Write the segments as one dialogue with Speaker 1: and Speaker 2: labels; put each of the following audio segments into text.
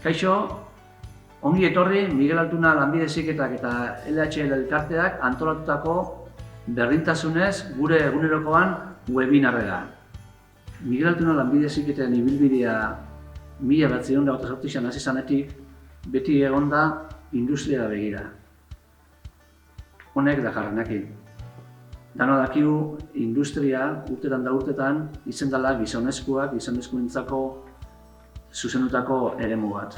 Speaker 1: Kaixo, ongi etorri Miguel Altuna Lanbide Heziketak eta LHL elkarteak antolatutako berdintasunez gure egunerokoan webinarrera. Miguel Altuna Lanbide Heziketen ibilbidea 1928an hasi zanetik beti egonda industriara begira. Honek dakarrenekin. Dano dakigu industria urtetan da urtetan izen dela gizonezkoentzako zuzendutako eremu bat.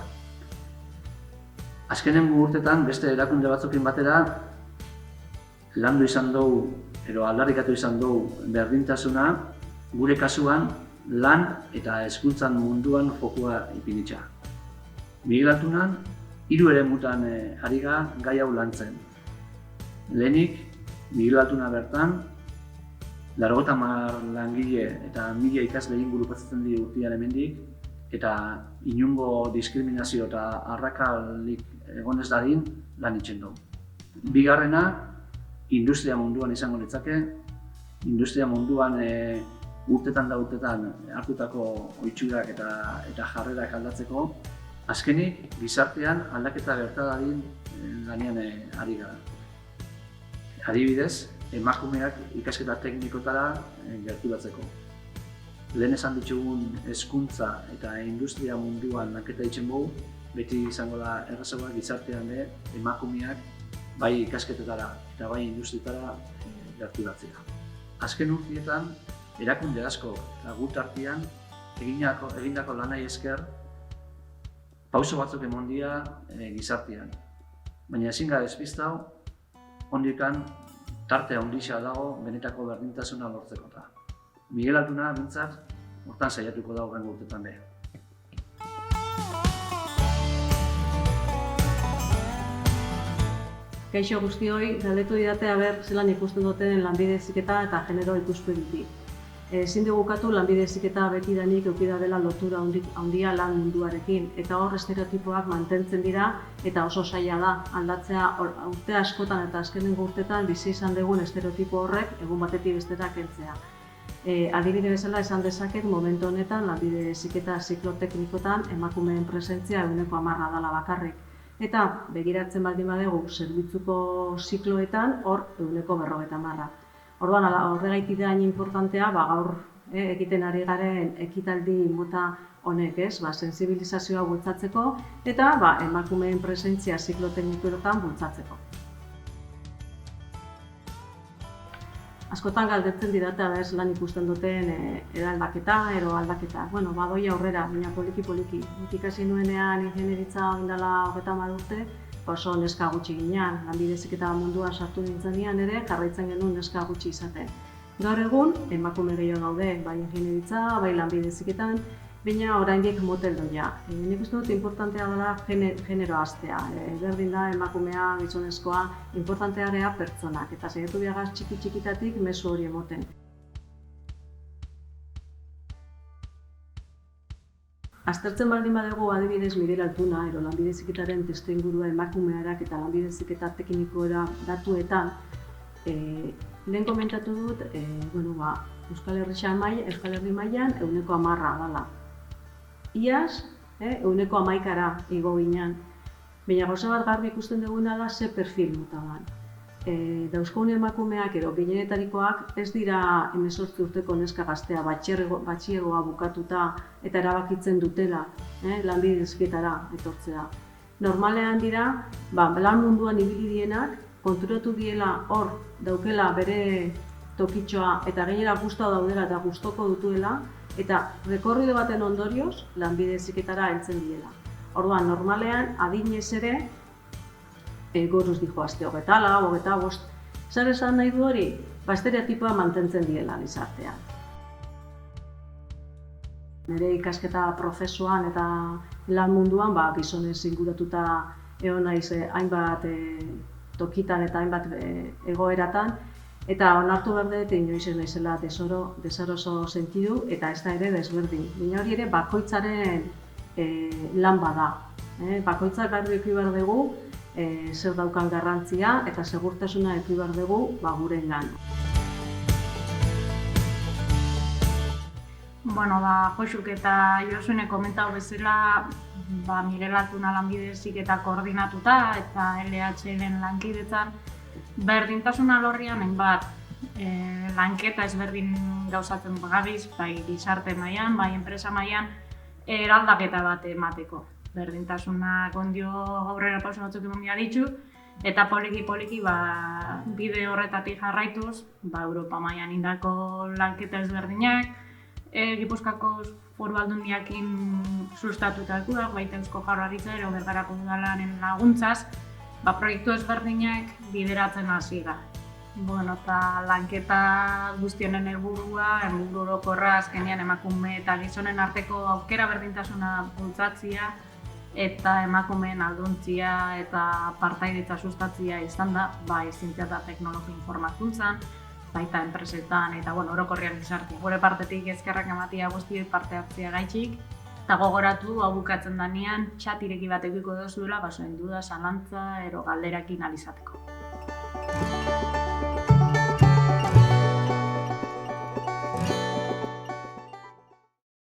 Speaker 1: Azkenengo urtetan beste erakunde batzuekin batera landu izan dugu, edo aldarrikatu izan dugu berdintasuna, gure kasuan lan eta hezkuntzan munduan fokua ipinitza. Miguel Altunan 3 eremutan ari gara gai hau lantzen. Lehenik, Miguel Altuna bertan, 80 langile eta 1000 ikasle inguru pasatzen dira urtean hemendik, eta inongo diskriminazio eta arrakalik egon ez dadin lan itzen dugu. Bigarrena, industria munduan izango litzake. Industria munduan urtetan da urtetan hartutako ohiturak eta jarrerak aldatzeko. Azkenik, gizartean aldaketa gerta dadin lanean ari gara. Adibidez, emakumeak ikasketa teknikotara gerturatzeko. Lehen esan ditugun hezkuntza eta industria munduan lanketa ditzen dugu, beti izango da errazagoa gizartean emakumeak bai ikasketetara eta bai industrietara gerturatzea. Azken urteetan, erakunde asko eta gut artean egindako lanai esker pauso batzuk emon dira gizartean. Baina ezin gara despistau, hondikan tarte handia dago benetako berdintasuna lortzeko da. Miguel Altuna bintzat, hortan saiatuko da hurrengo urtetan be.
Speaker 2: Kaixo guztioi, galdetu didate zelan ikusten duten lanbide heziketa eta genero ikuspegitik. Ezin dugu ukatu lanbide heziketa betidanik eduki dela lotura handia lan munduarekin, eta hor estereotipoak mantentzen dira eta oso zaila da aldatzea urte askotan eta azkenengo urtetan bizi izan dugun estereotipo horrek egun batetik bestera kentzea. Adibide bezala esan dezaket momentu honetan lanbide heziketa ziklo teknikotan emakumeen presentzia 10% dela bakarrik. Eta begiratzen baldin badugu zerbitzuko zikloetan hor 50%. Orduan horregaitik da hain inportantea gaur egiten ari garen ekitaldi mota honek, sentsibilizazioa bultzatzeko eta emakumeen presentzia ziklo teknikoetan bultzatzeko. Askotan galdetzen didate lan ikusten duten eraldaketa, ero aldaketa. Badoi aurrera, baina poliki-poliki. Nik ikasi nuenean ingenieritza indala 30 urte, oso neska gutxi ginean. Lanbide heziketa munduan sartu nintzen nian ere, jarraitzen genuen neska gutxi izaten. Gaur egun, emakume gehiago gaude, bai ingenieritza, bai lanbide heziketan, baina oraindik motel doia. Nik uste dut importantea dela genero hastea. Berdin da emakumea, gizonezkoa, importantea dira pertsonak, eta saiatu biagaz txiki-txikitatik mezu hori emoten. Aztertzen baldin badugu adibidez Miguel Altuna, lanbide heziketaren testuingurua emakumearak eta lanbide heziketa teknikoera datuetan, lehen komentatu dut, Euskal Herri mailan 10% dela. Iaz, 11%ra igo ginen. Baina gauza bat garbi ikusten duguna da ze perfil mota da. Dauzkagun emakumeak gehienetarikoak ez dira 18 urteko neska gaztea batxilergoa bukatuta eta erabakitzen dutela lanbide heziketara etortzea. Normalean dira, lan munduan ibili dienak, konturatu diela hor daukela bere tokitxoa eta gainera gustatu daudela eta gustoko dutuela, eta rekorrido baten ondorioz lanbide heziketara heltzen diela. Orduan, normalean adinez ere goruz dijoazte 24, 25. Zer esan nahi du hori? Estereotipoa mantentzen diela gizartean. Nire ikasketa prozesuan eta lan munduan gizonez inguratuta egon naiz hainbat tokitan eta hainbat egoeratan, eta onartu behar dut inoiz ez naizela desaroso sentidu eta ez da ere desberdin. Baina hori ere bakoitzaren lan bada. Bakoitzak garbi eduki behar dugu zer daukan garrantzia eta segurtasuna eduki behar dugu gure lan.
Speaker 3: Bueno, Josuk eta Josune komentau bezala, Miguel Altuna lanbide heziketa koordinatuta eta LHL-en lankidetzan berdintasun alorrean hainbat lanketa ezberdin gauzatzen gabiz, bai gizarte mailan, bai enpresa mailan, eraldaketa bat emateko. Berdintasunak ondio aurrera pauso batzuk eman behar ditu, eta poliki-poliki bide horretatik jarraituz, Europa mailan indako lanketa ezberdinak, Gipuzkoako Foru Aldundiarekin sustatutakoak, baita Eusko Jaurlaritza edo Bergarako Udalaren laguntzaz, proiektu ezberdinak bideratzen hasi da. Eta lanketa guztionen helburua orokorra azkenean emakume eta gizonen arteko aukera berdintasuna bultzatzea eta emakumeen alduntzia eta partaidetza sustatzea izan da, bai zientzia eta teknologia informakuntzan, baita enpresetan eta orokorrean gizartea. Gure partetik eskerrak ematea guztioi parte hartzea gaitxik, eta gogoratu hau bukatzen danean chat ireki bat edukiko duzuela, basoen duda, zalantza ero galderakin alizateko.